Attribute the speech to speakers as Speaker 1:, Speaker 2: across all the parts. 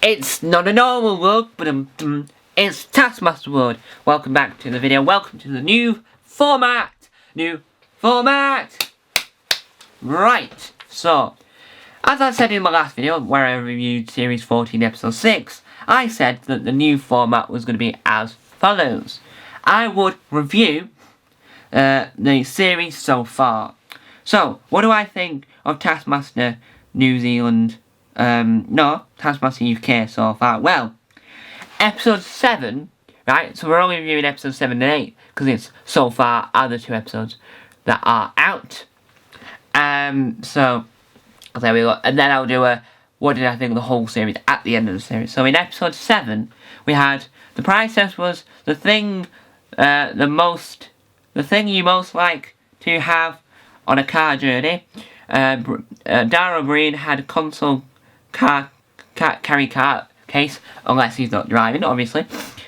Speaker 1: It's not a normal world, but it's Taskmaster world. Welcome back to the video. Welcome to the new format. Right. So, as I said in my last video, where I reviewed Series 14, Episode 6, I said that the new format was going to be as follows. I would review the series so far. So, what do I think of Taskmaster New Zealand? Taskmaster UK so far. Well, episode 7, right? So we're only reviewing episode 7 and 8 because it's so far other two episodes that are out. So there we go. And then I'll do a what did I think of the whole series at the end of the series. So in episode 7, we had the prize test was the thing you most like to have on a car journey. Dara Breen had a console carry car case, unless he's not driving, obviously.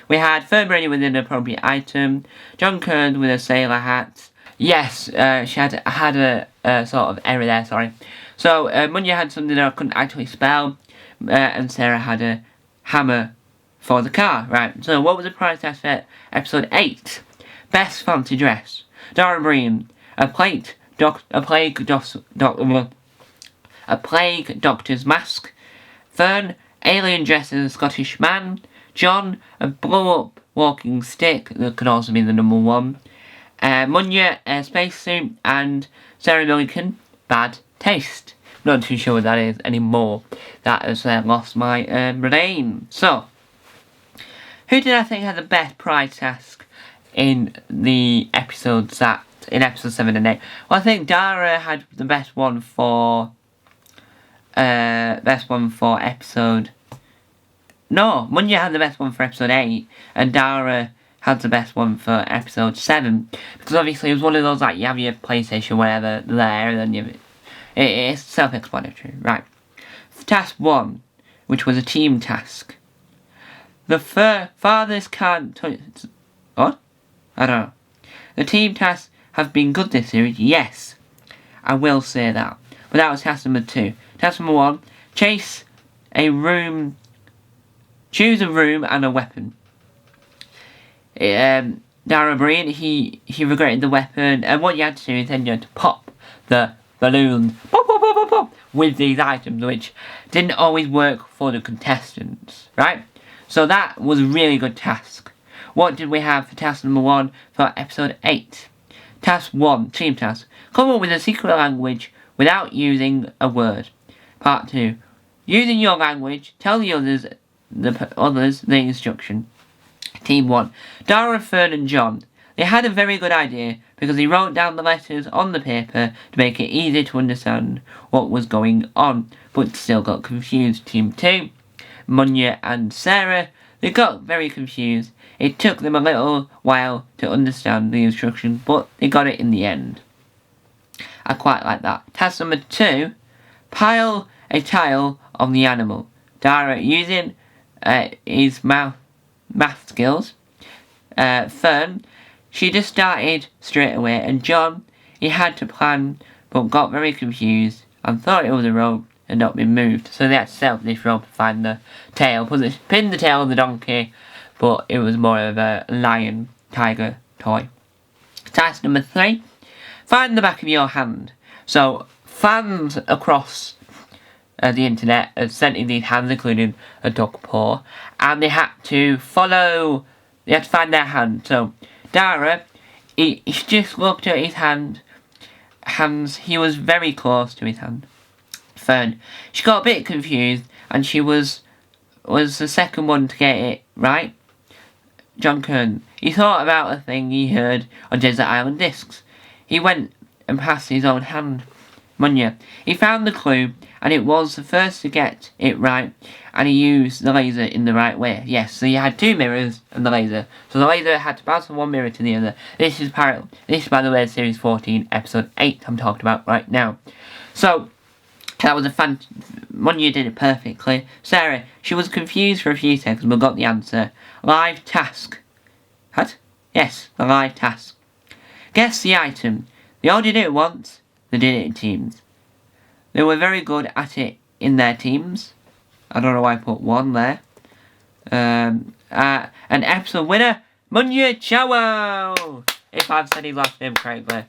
Speaker 1: We had Fern Brady with an appropriate item, John Kern with a sailor hat. Yes, she had a sort of error there, sorry. So, Munya had something that I couldn't actually spell, and Sarah had a hammer for the car, right. So, what was the prize test for episode 8? Best fancy dress. Dara Breen, a plague doctor's mask. Fern, alien dress as a Scottish man. John, a blow-up walking stick, that could also be the number 1. Munya, a spacesuit, and Sarah Milliken, bad taste. Not too sure what that is anymore. That has lost my brain. So, who did I think had the best prize task in the episodes in episode 7 and 8? Well, I think Dara had the best one for episode... No, Munya had the best one for episode 8, and Dara had the best one for episode 7. Because obviously it was one of those, like, you have your PlayStation, whatever, there, and then you have it. It's self-explanatory, right. Task 1, which was a team task. The farthest can't touch... What? I don't know. The team tasks have been good this series, yes. I will say that. But that was task number 2. Task number 1, choose a room and a weapon. Dara Breen, he regretted the weapon, and what you had to do is then you had to pop the balloon with these items, which didn't always work for the contestants, right? So that was a really good task. What did we have for task number 1 for episode 8? Task 1, team task. Come up with a secret language without using a word. Part 2. Using your language, tell the others the instruction. Team 1. Dara, Fern and John. They had a very good idea because they wrote down the letters on the paper to make it easy to understand what was going on, but still got confused. Team 2. Munya and Sarah. They got very confused. It took them a little while to understand the instruction, but they got it in the end. I quite like that. Task number 2. Pile a tile on the animal. Dara using his math skills. Fern, she just started straight away. And John, he had to plan, but got very confused and thought it was a rope and not been moved. So they had to set up this rope to find the tail. Pin the tail on the donkey, but it was more of a lion, tiger toy. Task number 3. Find the back of your hand. So, fans across the internet have sent in these hands, including a dog paw, and they had to find their hand. So, Dara, he just looked at his hands, he was very close to his hand. Fern, she got a bit confused, and she was the second one to get it right. John Kern, he thought about a thing he heard on Desert Island Discs. He went and passed his own hand. Munya, he found the clue, and it was the first to get it right, and he used the laser in the right way. Yes, so you had 2 mirrors and the laser. So the laser had to bounce from one mirror to the other. This is, by the way, Series 14, Episode 8 I'm talking about right now. So, that was Munya did it perfectly. Sarah, she was confused for a few seconds, but got the answer. Live task. What? Yes, the live task. Guess the item. They all did it once. They did it in teams. They were very good at it in their teams. I don't know why I put 1 there. An episode winner, Munya Chao, if I've said his last name correctly.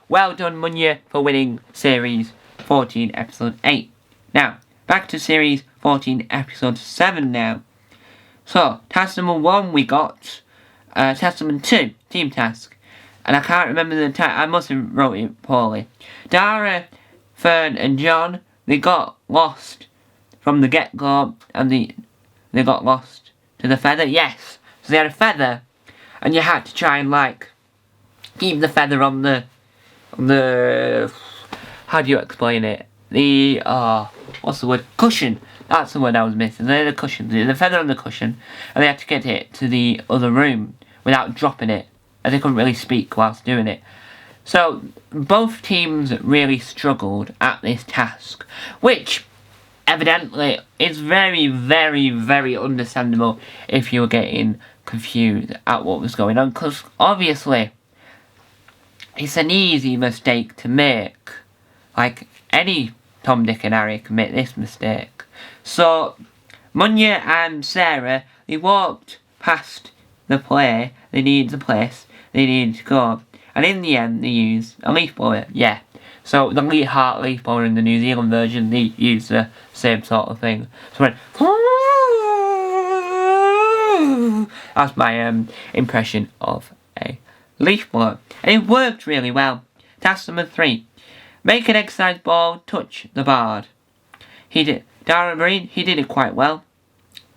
Speaker 1: Well done, Munya, for winning Series 14, Episode 8. Now, back to Series 14, Episode 7 now. So, task number 1 we got, task number 2, team task. And I can't remember the I must have wrote it poorly. Dara, Fern and John, they got lost from the get-go, and they got lost to the feather. Yes, so they had a feather, and you had to try and like keep the feather on the how do you explain it? The what's the word? Cushion. That's the word I was missing. They had a cushion, the feather on the cushion, and they had to get it to the other room without dropping it, as they couldn't really speak whilst doing it. So both teams really struggled at this task, which evidently is very, very, very understandable if you were getting confused at what was going on, because obviously it's an easy mistake to make. Like, any Tom, Dick and Harry can make this mistake. So Munya and Sarah, they walked past the place they needed to go, and in the end they used a leaf blower. Yeah, so the heart leaf blower in the New Zealand version, they used the same sort of thing. So it went, that's my impression of a leaf blower, and it worked really well. Task number 3. Make an exercise ball touch the board. Dara Breen, he did it quite well.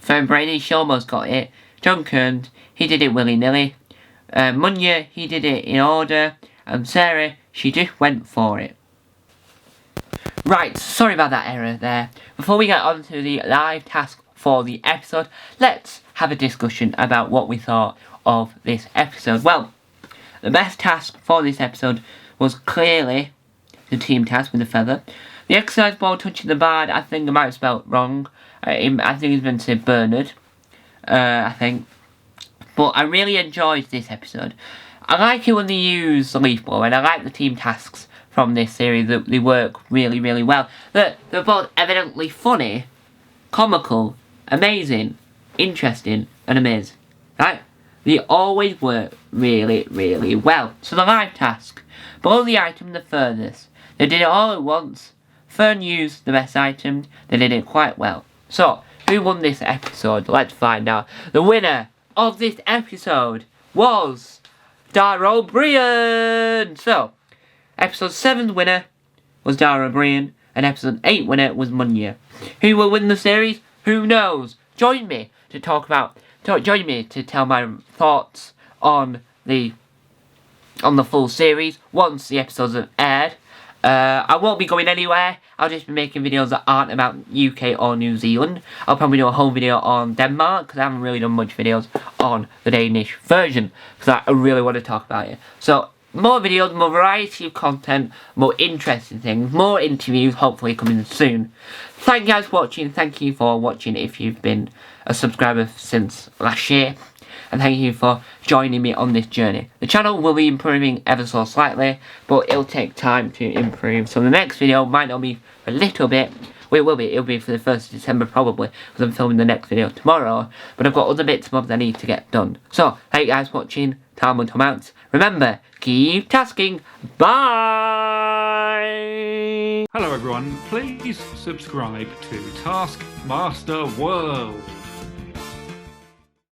Speaker 1: Fern Brady, she almost got it. John Kearns, he did it willy-nilly. Munya, he did it in order. And Sarah, she just went for it. Right, sorry about that error there. Before we get on to the live task for the episode, let's have a discussion about what we thought of this episode. Well, the best task for this episode was clearly the team task with the feather. The exercise ball touching the board, I think I might have spelled wrong. I think it's meant to say Bernard. I think. But I really enjoyed this episode. I like it when they use the leaf blower, and I like the team tasks from this series. That they work really, really well. They're both evidently funny, comical, amazing, interesting, and amazing. Right? They always work really, really well. So the live task. Below the item the furthest. They did it all at once. Fern used the best item. They did it quite well. So, who won this episode? Let's find out. The winner of this episode was Dara O'Brien. So, episode 7's winner was Dara O'Brien, and episode 8 winner was Munya. Who will win the series? Who knows? Join me to join me to tell my thoughts on the full series once the episodes have aired. I won't be going anywhere. I'll just be making videos that aren't about UK or New Zealand. I'll probably do a whole video on Denmark, because I haven't really done much videos on the Danish version, because I really want to talk about it. So, more videos, more variety of content, more interesting things, more interviews, hopefully coming soon. Thank you guys for watching. Thank you for watching if you've been a subscriber since last year. And thank you for joining me on this journey. The channel will be improving ever so slightly, but it'll take time to improve. So the next video might not be a little bit. Well, it will be. It'll be for the 1st of December probably, because I'm filming the next video tomorrow. But I've got other bits and bobs I need to get done. So, thank you guys for watching. Tom and Tom out. Remember, keep tasking. Bye!
Speaker 2: Hello everyone, please subscribe to Taskmaster World.